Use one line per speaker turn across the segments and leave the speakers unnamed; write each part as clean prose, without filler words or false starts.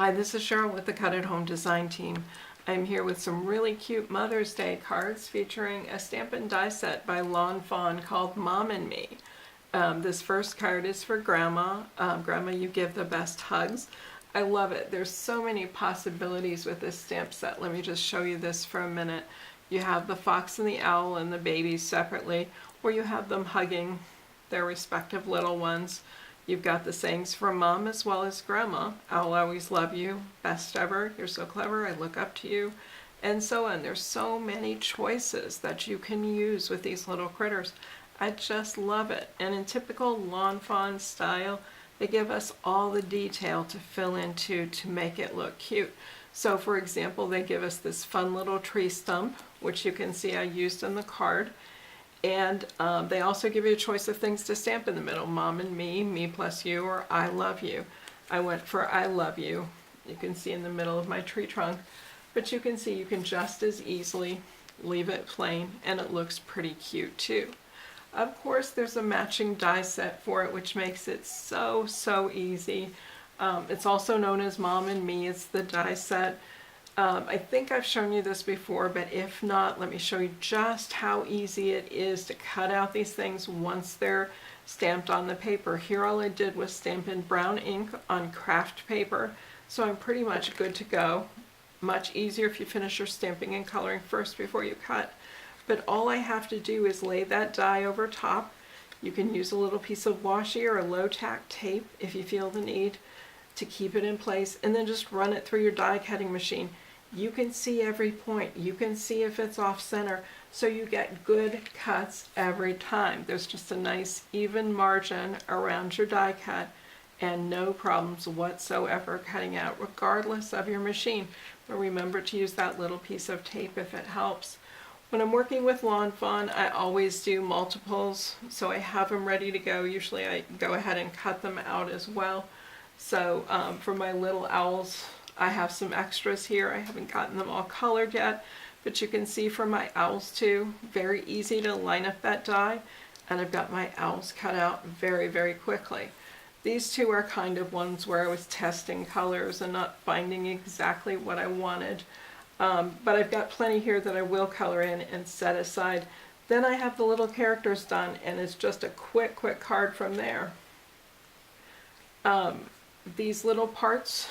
Hi, this is Cheryl with the Cut at Home Design Team. I'm here with some really cute Mother's Day cards featuring a stamp and die set by Lawn Fawn called Mom and Me. This first card is for Grandma. Grandma, you give the best hugs. I love it. There's so many possibilities with this stamp set. Let me just show you this for a minute. You have the fox and the owl and the babies separately, or you have them hugging their respective little ones. You've got the sayings from Mom as well as Grandma. I'll always love you, best ever, you're so clever, I look up to you, and so on. There's so many choices that you can use with these little critters. I just love it. And in typical Lawn Fawn style, they give us all the detail to fill into to make it look cute. So for example, they give us this fun little tree stump, which you can see I used in the card. And they also give you a choice of things to stamp in the middle. Mom and me, me plus you, or I love you. I went for I love you. You can see in the middle of my tree trunk. But you can see you can just as easily leave it plain, and it looks pretty cute too. Of course, there's a matching die set for it, which makes it so easy. It's also known as Mom and Me. It's the die set. I think I've shown you this before, but if not, let me show you just how easy it is to cut out these things once they're stamped on the paper. Here all I did was stamp in brown ink on craft paper, so I'm pretty much good to go. Much easier if you finish your stamping and coloring first before you cut. But all I have to do is lay that die over top. You can use a little piece of washi or a low-tack tape if you feel the need to keep it in place, and then just run it through your die cutting machine. You can see every point. You can see if it's off center, so you get good cuts every time. There's just a nice even margin around your die cut and no problems whatsoever cutting out, regardless of your machine. But remember to use that little piece of tape if it helps. When I'm working with Lawn Fawn, I always do multiples, so I have them ready to go. Usually I go ahead and cut them out as well. So for my little owls, I have some extras here. I haven't gotten them all colored yet, but you can see for my owls too, very easy to line up that die, and I've got my owls cut out very quickly. These two are kind of ones where I was testing colors and not finding exactly what I wanted, but I've got plenty here that I will color in and set aside. Then I have the little characters done, and it's just a quick card from there. These little parts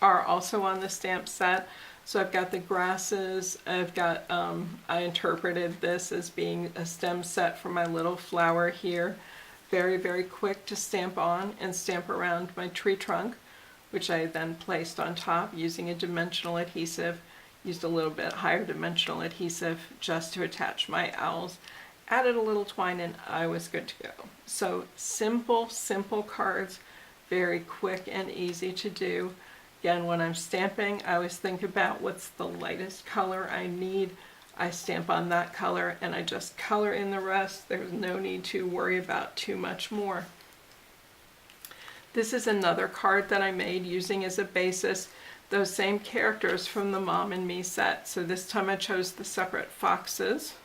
are also on the stamp set. So I've got the grasses, I've got, I interpreted this as being a stem set for my little flower here. Very quick to stamp on and stamp around my tree trunk, which I then placed on top using a dimensional adhesive. Used a little bit higher dimensional adhesive just to attach my owls. Added a little twine and I was good to go. So simple cards, very quick and easy to do. Again, when I'm stamping, I always think about what's the lightest color I need. I stamp on that color and I just color in the rest. There's no need to worry about too much more. This is another card that I made using as a basis those same characters from the Mom and Me set. So this time I chose the separate foxes.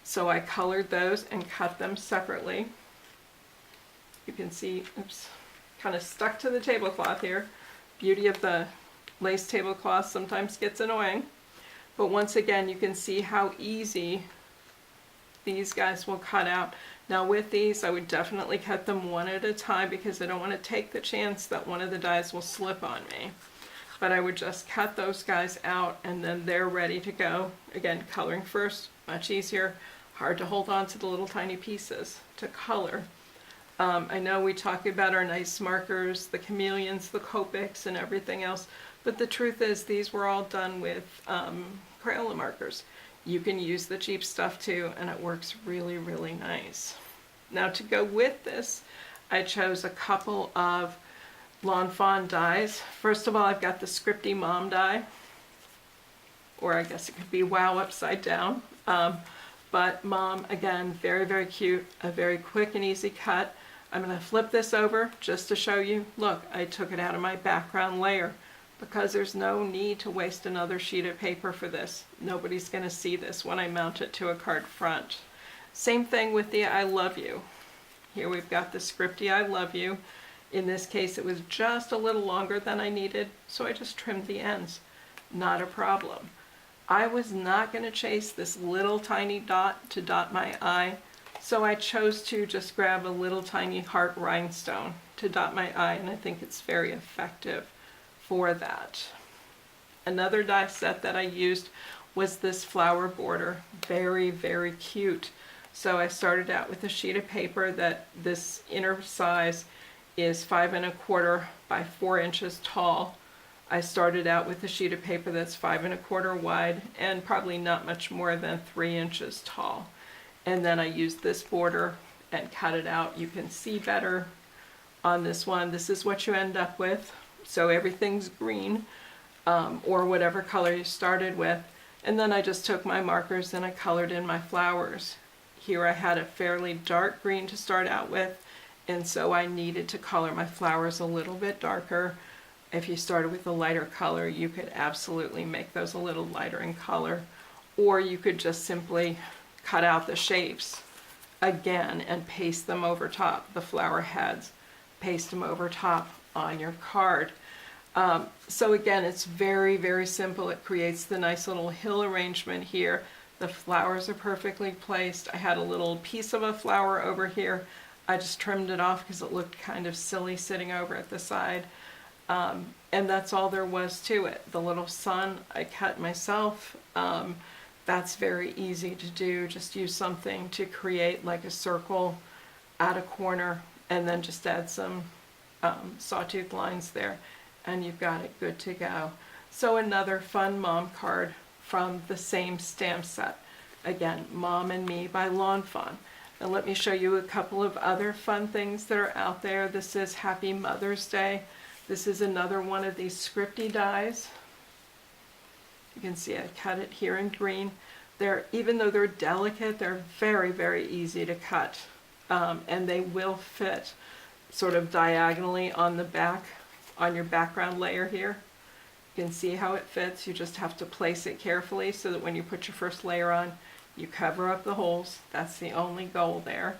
So I colored those and cut them separately. You can see, oops, kind of stuck to the tablecloth here. Beauty of the lace tablecloth sometimes gets annoying. But once again, you can see how easy these guys will cut out. Now with these, I would definitely cut them one at a time because I don't want to take the chance that one of the dies will slip on me. But I would just cut those guys out and then they're ready to go. Again, coloring first, much easier. Hard to hold on to the little tiny pieces to color. I know we talk about our nice markers, the chameleons, the Copics, and everything else, but the truth is these were all done with Crayola markers. You can use the cheap stuff too, and it works really nice. Now to go with this, I chose a couple of Lawn Fawn dies. First of all, I've got the Scripty Mom die, or I guess it could be Wow upside down. But Mom, again, very cute, a very quick and easy cut. I'm going to flip this over just to show you. Look, I took it out of my background layer because there's no need to waste another sheet of paper for this. Nobody's going to see this when I mount it to a card front. Same thing with the I love you. Here we've got the Scripty I love you. In this case, it was just a little longer than I needed, so I just trimmed the ends. Not a problem. I was not going to chase this little tiny dot to dot my eye, so I chose to just grab a little tiny heart rhinestone to dot my eye, and I think it's very effective for that. Another die set that I used was this flower border. Very, very cute. So I started out with a sheet of paper that this inner size is 5 1/4 by 4 inches tall. I started out with a sheet of paper that's 5 1/4 wide and probably not much more than 3 inches tall. And then I used this border and cut it out. You can see better on this one. This is what you end up with. So everything's green, or whatever color you started with. And then I just took my markers and I colored in my flowers. Here I had a fairly dark green to start out with, and so I needed to color my flowers a little bit darker. If you started with a lighter color, you could absolutely make those a little lighter in color, or you could just simply cut out the shapes again and paste them over top, the flower heads, paste them over top on your card. So again, it's very, very simple. It creates the nice little hill arrangement here. The flowers are perfectly placed. I had a little piece of a flower over here. I just trimmed it off because it looked kind of silly sitting over at the side. And that's all there was to it. The little sun I cut myself. That's very easy to do. Just use something to create like a circle at a corner, and then just add some sawtooth lines there, and you've got it good to go. So another fun mom card from the same stamp set. Again, Mom and Me by Lawn Fawn. Now let me show you a couple of other fun things that are out there. This is Happy Mother's Day. This is another one of these scripty dies. You can see I cut it here in green. Even though they're delicate, they're very, very easy to cut. And they will fit sort of diagonally on the back, on your background layer here. You can see how it fits. You just have to place it carefully so that when you put your first layer on, you cover up the holes. That's the only goal there.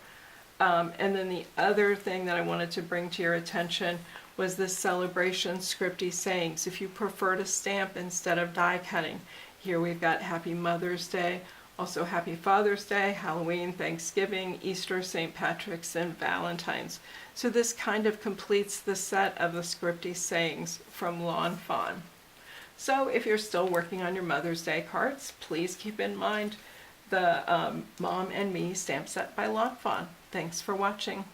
And then the other thing that I wanted to bring to your attention was this celebration scripty sayings. If you prefer to stamp instead of die cutting, here we've got Happy Mother's Day, also Happy Father's Day, Halloween, Thanksgiving, Easter, St. Patrick's, and Valentine's. So this kind of completes the set of the scripty sayings from Lawn Fawn. So if you're still working on your Mother's Day cards, please keep in mind the Mom and Me stamp set by Lawn Fawn. Thanks for watching.